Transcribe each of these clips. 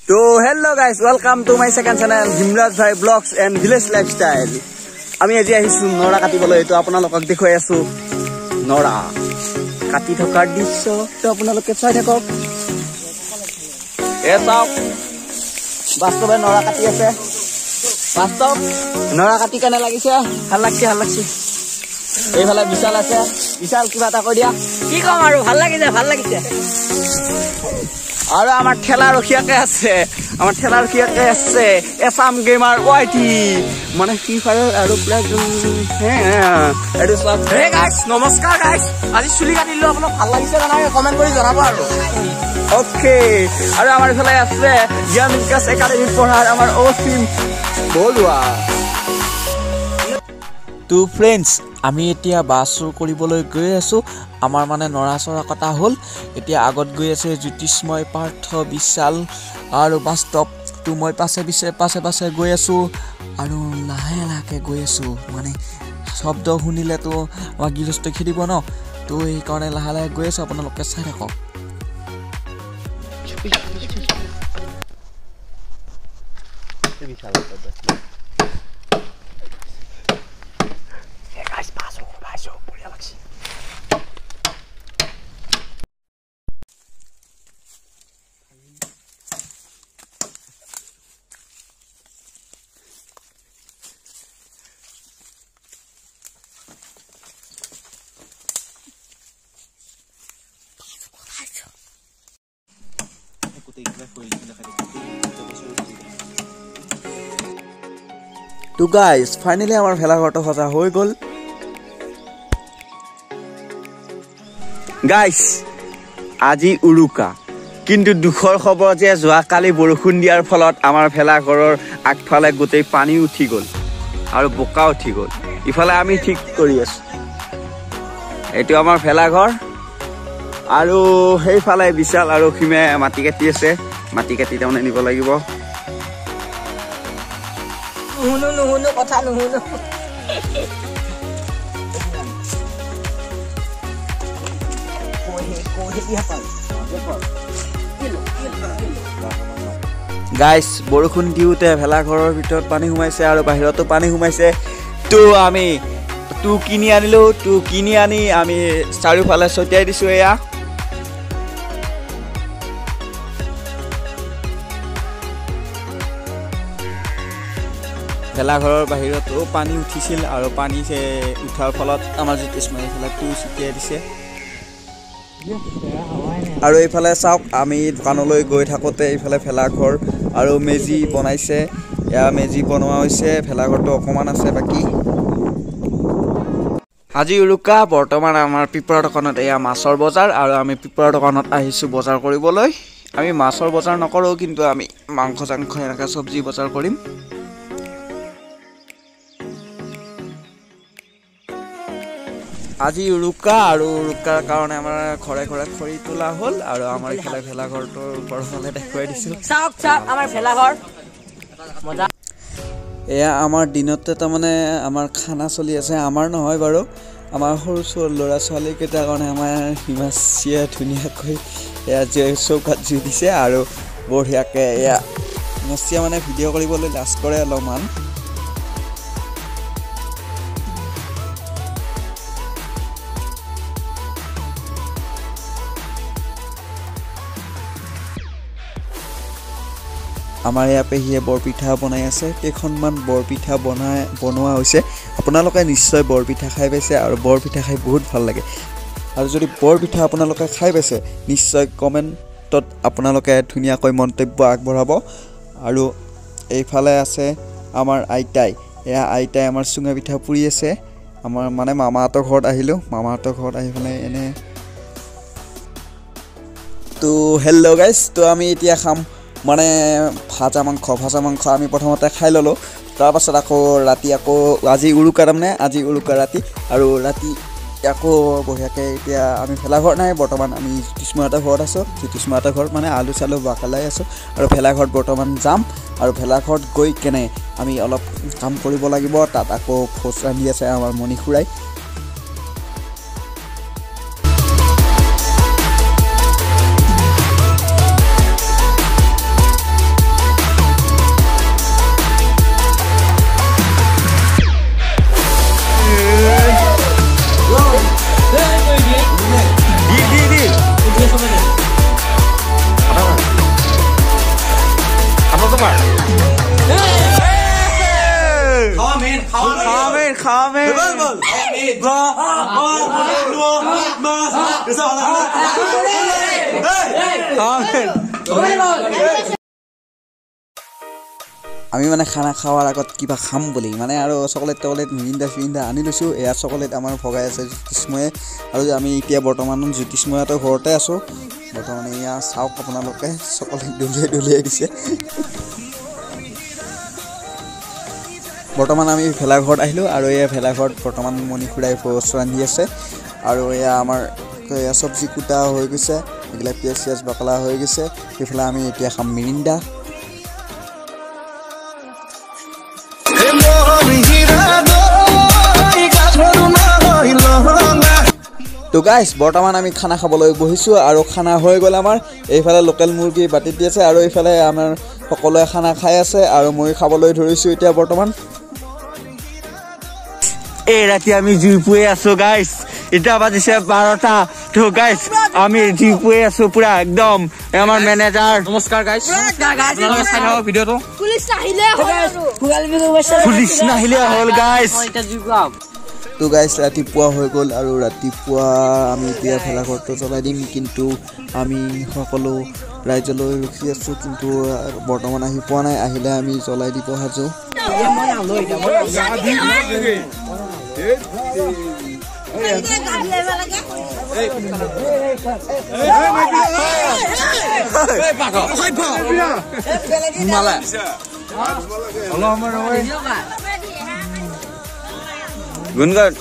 So hello guys, welcome to my second channel Himraj Bhai Vlogs and Village Lifestyle. আমি আজি আহিছো নৰা কাটিবলৈ তো আপোনালোকক দেখুৱাই আছো নৰা কাটি থকাৰ দৃশ্য তো আপোনালোকে চাই থাকক এ চাওক বাস্তৱে নৰা কাটি আছে বাস্তৱ নৰা কাটি কেনে লাগিছে ভাল লাগছে এইফালে বিশাল আছে বিশাল কিবা এটা কৈ দিয়া কি কম আৰু ভাল লাগিছে আৰু আমাৰ ঠেলা ৰখিয়াকে আছে এসাম গেমাৰ ওয়াইটি মানে ফ্ৰি ফায়াৰ আৰু প্লাস এটো সব হে গাইস নমস্কাৰ গাইস আজি চুলি কাটিলো আপোনাক ভাল লাগিছে না কমেন্ট কৰি জনাব আৰু ওকে আৰু আমাৰ ফালে আছে জ্ঞানবিকাশ একাডেমি পঢ়াৰ আমাৰ অসীম বলুৱা তো ফ্ৰেন্ডস আমি এতিয়া বাসুৰ কৰিবলৈ গৈ আছো আমাৰ মানে নৰাচৰা কটা হল এতিয়া আগত গৈ আছে জ্যোতিষ্ময় পাৰ্থ বিশাল আৰু বাস্তৱ তো মই পাছে গৈ আছো আৰু লাহে গৈ আছো মানে শব্দ শুনিলে তো আমাৰ গিলস্ত খেদিব ন তো এই কাৰণে লাহে গৈ আছো আপোনালোকে চাই থাকক তো গাইস ফাইনালি আমাৰ ভেলাঘৰটো সজা হৈ গল গাইস আজি উৰুকা কিন্তু দুখৰ খবৰ যে যোৱা কালি বৰষুণ দিয়াৰ ফলত আমাৰ ভেলাঘৰৰ আগফালে গোটেই পানী উঠি গল আৰু বোকা উঠি গল ইফালে আমি ঠিক কৰি আছো এটো আমাৰ ভেলাঘৰ আৰু সেইফালে বিশাল আৰু খিমে মাটি কাটি আছে মাটি কাটি তাৰমানে নিব লাগিব নুহুনো কথা নুহুনো গাইস বৰষুণ দিওতে ভেলাঘৰৰ ভিতৰত পানী সোমাইছে আৰু বাহিৰতো পানী সোমাইছে তো আমি কিনি আনি আমি চাৰিওফালে ছটিয়াই দিছো এয়া ভেলাঘৰৰ বাহিৰতো পানী উঠিছিল আৰু পানী উঠাৰ ফলত আমাৰ জ্যোতিষ্ময় এইফালে ছটিয়াই দিছে আৰু এইফালে চাওক আমি দোকানলৈ গৈ থাকোঁতে এইফালে ভেলাঘৰ আৰু মেজি বনাইছে এয়া মেজি বনোৱা হৈছে ভেলাঘৰটো অকণমান আছে বাকী আজি উৰুকা বৰ্তমান আমাৰ পিপৰা দোকানত এয়া মাছৰ বজাৰ আৰু আমি পিপৰা দোকানত আহিছোঁ বজাৰ কৰিবলৈ আমি মাছৰ বজাৰ নকৰোঁ কিন্তু আমি মাংস এনেকৈ চব্জি বজাৰ কৰিম আজি উৰুকা আৰু উৰুকাৰ কাৰণে আমাৰ ঘৰে খৰি তোলা হ'ল আৰু আমাৰ ইফালে ভেলাঘৰটোৰ ওপৰফালে দেখুৱাই দিছোঁ চাওক আমাৰ ভেলাঘৰ মজা এয়া আমাৰ দিনতে তাৰমানে আমাৰ খানা চলি আছে আমাৰ নহয় বাৰু আমাৰ সৰু ল'ৰা ছোৱালীকেইটাৰ কাৰণে আমাৰ হিমাচিয়ে ধুনীয়াকৈ এয়া চৌকাত জুই দিছে আৰু বঢ়িয়াকৈ এয়া হিমাচিয়ে মানে ভিডিঅ' কৰিবলৈ লাজ কৰে অলপমান আমাৰ ইয়াৰ পেহীয়ে বৰপিঠা বনাই আছে কেইখনমান বৰপিঠা বনোৱা হৈছে আপোনালোকে নিশ্চয় বৰপিঠা খাই পাইছে আৰু বৰপিঠা খাই বহুত ভাল লাগে আৰু যদি বৰপিঠা আপোনালোকে খাই পাইছে নিশ্চয় কমেণ্টত আপোনালোকে ধুনীয়াকৈ মন্তব্য আগবঢ়াব আৰু এইফালে আছে আমাৰ আইতাই আমাৰ চুঙা পিঠা পুৰি আছে আমাৰ মানে মামাহঁতৰ ঘৰত আহিলোঁ মামাহঁতৰ ঘৰত আহি পেলাই এনে তো হেল্ল' গাইজ তো আমি এতিয়া খাম মানে ভাজা মাংস আমি প্ৰথমতে খাই ল'লোঁ তাৰপাছত আকৌ ৰাতি আজি উৰুকা তাৰমানে আজি উৰুকা ৰাতি আৰু ৰাতি আকৌ বঢ়িয়াকৈ এতিয়া আমি ভেলাঘৰ নাই বৰ্তমান আমি জ্যোতিষ্ময়হঁতৰ ঘৰত আছোঁ জ্যোতিষ্ময়হঁতৰ ঘৰত মানে আলু চালু বাকলাই আছোঁ আৰু ভেলাঘৰত বৰ্তমান যাম আৰু ভেলাঘৰত গৈ কেনে আমি অলপ কাম কৰিব লাগিব তাত আকৌ ভোজ ৰান্ধি আছে আমাৰ মণি খুৰাই খামে আমি মানে খানা খাওয়াৰ আগত কিবা খাম বুলি মানে আৰু চকলেট টকলেট মিৰিণ্ডা আনি লৈছোঁ এয়া চকলেট আমাৰ ভগাই আছে জ্যোতিষ্ময়ে আৰু আমি এতিয়া বৰ্তমান জ্যোতিষ্ময়তো ঘৰতে আছোঁ বৰ্তমান এয়া চাওক আপোনালোকে চকলেট দলিয়াই দিছে বৰ্তমান আমি ভেলাঘৰত আহিলোঁ আৰু এয়া ভেলাঘৰত বৰ্তমান মণি খুৰাই ভোজ ৰান্ধি আছে আৰু এয়া আমাৰ এয়া চব্জি কুটা হৈ গৈছে এইবিলাক পিঁয়াজ চিয়াজ বাকলা হৈ গৈছে সেইফালে আমি এতিয়া খাম মিৰিণ্ডা তো গাইজ বৰ্তমান আমি খানা খাবলৈ বহিছোঁ আৰু খানা হৈ গ'ল আমাৰ এইফালে লোকেল মুৰ্গী বাটিত দি আছে আৰু এইফালে আমাৰ সকলোৱে খানা খাই আছে আৰু মই খাবলৈ ধৰিছোঁ এতিয়া বৰ্তমান এই ৰাতি আমি জুই পুৱাই আছো গাইজ এতিয়া বাজিছে 12টা তো গাইজ আমি জুই পুৱাই আছো পুৰা একদম আমাৰ মেনেজাৰ নমস্কাৰ গাইজ আপোনালোকে চাই থাকক ভিডিঅ'টো পুলিচ নাহিলে হ'ল গাইজ তো গাইজ ৰাতিপুৱা হৈ গ'ল আৰু ৰাতিপুৱা আমি এতিয়া ভেলাঘৰটো জ্বলাই দিম কিন্তু আমি সকলো ৰাইজলৈ ৰখি আছোঁ কিন্তু বৰ্তমান আহি পোৱা নাই আহিলে আমি জ্বলাই দিব সাজু গুণগান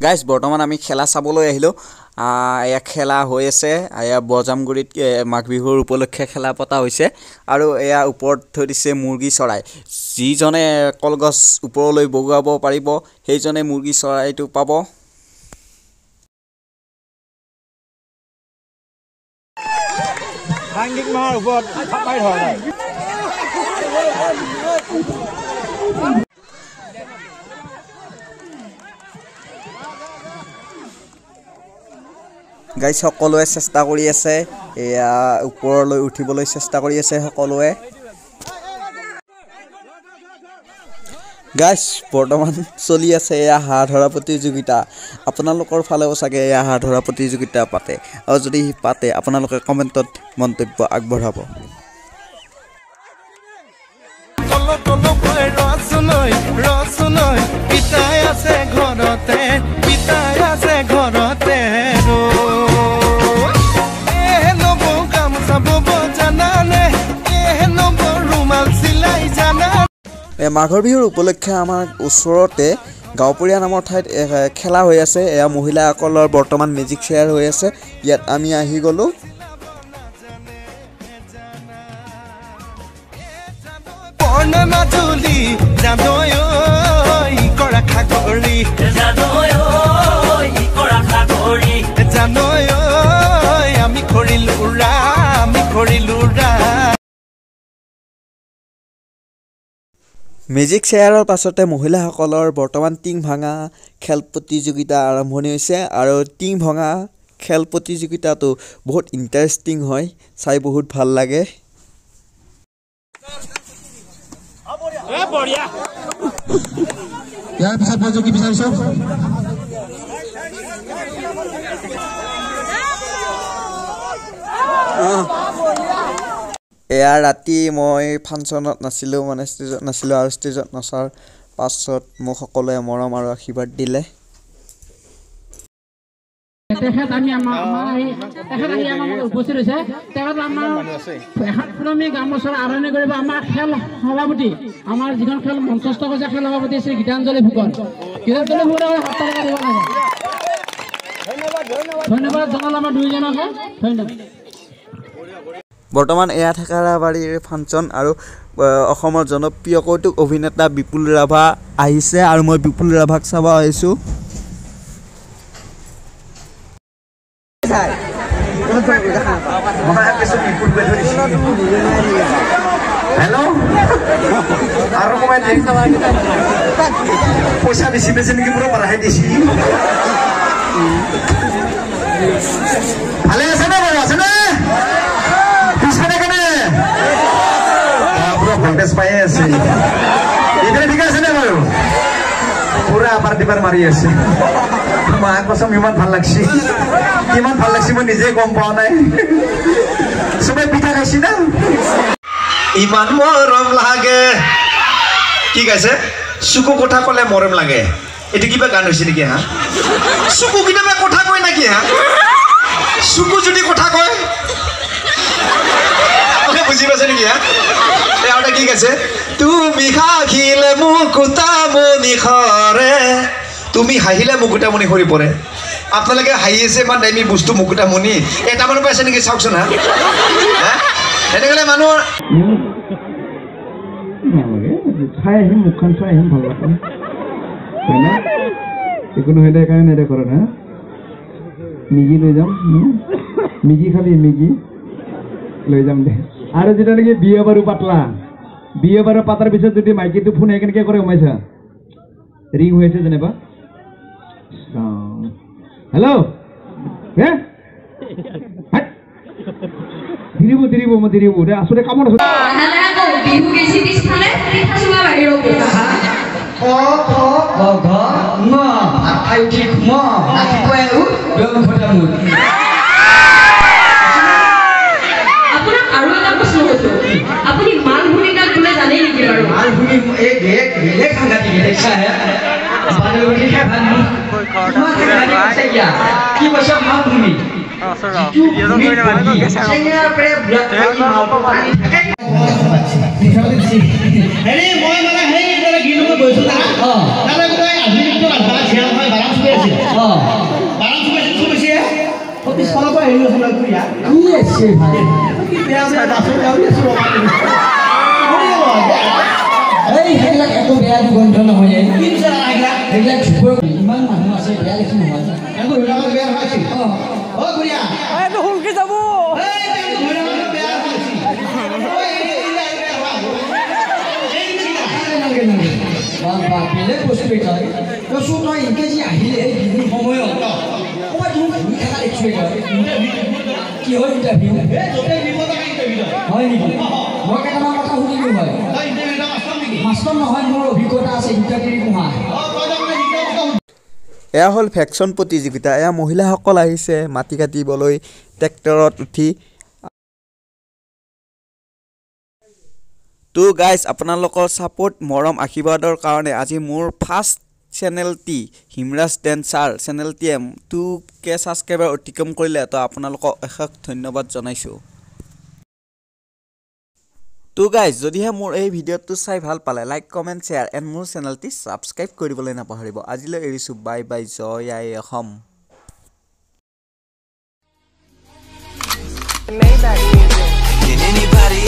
গাইজ বৰ্তমান আমি খেলা চাবলৈ আহিলোঁ এয়া খেলা হৈ আছে এয়া বজামগুৰিত মাঘ বিহুৰ উপলক্ষে খেলা পতা হৈছে আৰু এয়া ওপৰত থৈ দিছে মুৰ্গী চৰাই যিজনে কলগছ ওপৰলৈ বগোৱাব পাৰিব সেইজনে মুৰ্গী চৰাইটো পাব সাংগীত মাহৰ ওপৰত থাপাই ধৰা গাইজ সকলোৱে চেষ্টা কৰি আছে এয়া ওপৰলৈ উঠিবলৈ চেষ্টা কৰি আছে সকলোৱে গাইজ বৰ্তমান চলি আছে এয়া হাঁহ ধৰা প্ৰতিযোগিতা আপোনালোকৰ ফালেও চাগে এয়া হাঁহ ধৰা প্ৰতিযোগিতা পাতে আৰু যদি পাতে আপোনালোকে কমেণ্টত মন্তব্য আগবঢ়াব মাঘৰ বিহুৰ উপলক্ষে আমাৰ ওচৰতে গাঁওপৰীয়া নামৰ ঠাইত খেলা হৈ আছে এয়া মহিলাসকলৰ বৰ্তমান মেজিক চেয়াৰ হৈ আছে ইয়াত আমি আহি গ'লোঁ মেজিক চেয়াৰৰ পাছতে মহিলাসকলৰ বৰ্তমান টিং ভাঙা খেল প্ৰতিযোগিতা আৰম্ভণি হৈছে আৰু টিং ভঙা খেল প্ৰতিযোগিতাটো বহুত ইণ্টাৰেষ্টিং হয় চাই বহুত ভাল লাগে ইয়াৰ পিছত মই কি বিচাৰিছো এয়া ৰাতি মই ফাংচনত নাছিলোঁ মানে ষ্টেজত নাছিলোঁ আৰু ষ্টেজত নচাৰ পাছত মোক সকলোৱে মৰম আৰু আশীৰ্বাদ দিলে তেখেত আমি আমাৰ উপস্থিত হৈছে তেখেত আমাৰ এখাতপ্ৰমী গামোচাৰ আৰম্ভ কৰিব আমাৰ খেল সভাপতি আমাৰ যিখন খেল মঞ্চস্থ কৰিছে খেল সভাপতি শ্ৰী গীতাঞ্জলি ফুকন ধন্যবাদ জনাল আমাৰ দুইজনকে ধন্যবাদ বৰ্তমান এয়া ঠেকাৰাবাৰীৰ ফাংচন আৰু অসমৰ জনপ্ৰিয় কৌতুক অভিনেতা বিপুল ৰাভা আহিছে আৰু মই বিপুল ৰাভাক চাব আহিছোঁ Hello? Araw ko man pulsa bisi-bisi niki puro parahay disi. Hale asana baro asana. Pisane kane. Puro voltage paye ase. Idare thik ase na baro. Pura apar dibar mari ase. Maa kosam iman bhal lagsi. Iman bhal lagsi moi nije gom pao nai. Sobai pitha khaisi na. ইমান মৰম লাগে কি কৈছে সুকু কথা কলে মৰম লাগে এটো কিবা গান হৈছে নেকি হা সুকু কিবা কথা কয় নাকি হা সুকু যদি কথা কয় ওকে বুজি পাছে নেকি হা এটা কি কৈছে তুমি হাহিলে মুকুতা মনি খৰে তুমি হাহিলে মুকুতা মনি খৰি পৰে আপোনালোকে হাঁহি আছে মান দাইমি বস্তু মুকুতা মনি এটা মান পাইছে নেকি চাওকচোন হা এনেকলে মানুহ চাই আহিম মুখখন চাই আহিম ভাল লাগে হয় না একো নহয় দে কাৰণে নেদে কৰে না মিগি লৈ যাম মিগি খাবি মিগি লৈ যাম দে আৰু যেটা নেকি বিয়ে বাৰু পাতলা বিয়ে বাৰু পাতাৰ পিছত যদি মাইকিটো ফোন কেনেকে কৰে সোমাইছা ৰিং হৈছে যেনিবা হেল্ল' হে দিৰিব মই দিৰিব দে আসলে কামত আছে নালাগো বিহু গেছি দিছফালে পিঠা চুলা বাহিৰত দেখা ক খ গ ঘ ঙ আঠাই ঠিক ম আঠি কয়ু দম ফটামু আপোনাক আৰু এটা প্ৰশ্ন কৰিছো আপুনি মালভুনি গান কোনে জানে নেকি বাৰু মালভুনি এই গেলে খাঙ্গাতি দেখছা হে বালুনি খা ভান মা খাঙ্গাতি আছে কিয়া কি বসা মালভুনি চেঙা প্ৰে ব্লাক মালটো পানি থাকে হেৰি মই মানে হেই এটা গিনো গৈছো না তালে গৈ আধুনিকটো আধা ছিয়া হয় বাৰাম চুই আছে বাৰাম চুই আছে অতি সলপ হেৰি আছিল তুইয়া কি আছে ভাই কি বেয়া বেয়া দাসু যাও আছে এই হেলা একো বেয়া গন্ধ নহয় কি চালা আগলা হেলা ছুপৰ ইমান মানুহ আছে বেয়া দেখি নহয় একো হেলা বেয়া হৈছে ও গুৰিয়া এই তো হুলকে যাব এই তো হেলা বেয়া হৈছে বেলেগ বস্তু এটা কচু তই ইংকেজি আহিলে বিহুৰ সময়ত ক'ৰবাত তুমি ঘূৰি থকা দেখিছোঁ কি হয় ইণ্টাৰভিউ হয় নেকি মই কেইটামান কথা শুনিলোঁ হয় মাষ্টৰ নহয় মোৰ অভিজ্ঞতা আছে ইণ্টাৰভিউ পঢ়া এয়া হ'ল ভেকচন প্ৰতিযোগিতা এয়া মহিলাসকল আহিছে মাটি কাটিবলৈ ট্ৰেক্টৰত উঠি তো গাইজ আপোনালোকৰ ছাপোৰ্ট মৰম আশীৰ্বাদৰ কাৰণে আজি মোৰ ফাৰ্ষ্ট চেনেলটি হিমৰাজ ডেন্সাৰ চেনেলটিয়ে 2K ছাবস্ক্ৰাইবাৰ অতিক্ৰম কৰিলে তো আপোনালোকক অশেষ ধন্যবাদ জনাইছোঁ তো গাইজ যদিহে মোৰ এই ভিডিঅ'টো চাই ভাল পালে লাইক কমেণ্ট শ্বেয়াৰ এণ্ড মোৰ চেনেলটি ছাবস্ক্ৰাইব কৰিবলৈ নাপাহৰিব আজিলৈ এৰিছোঁ bye bye Jay I Assam Can anybody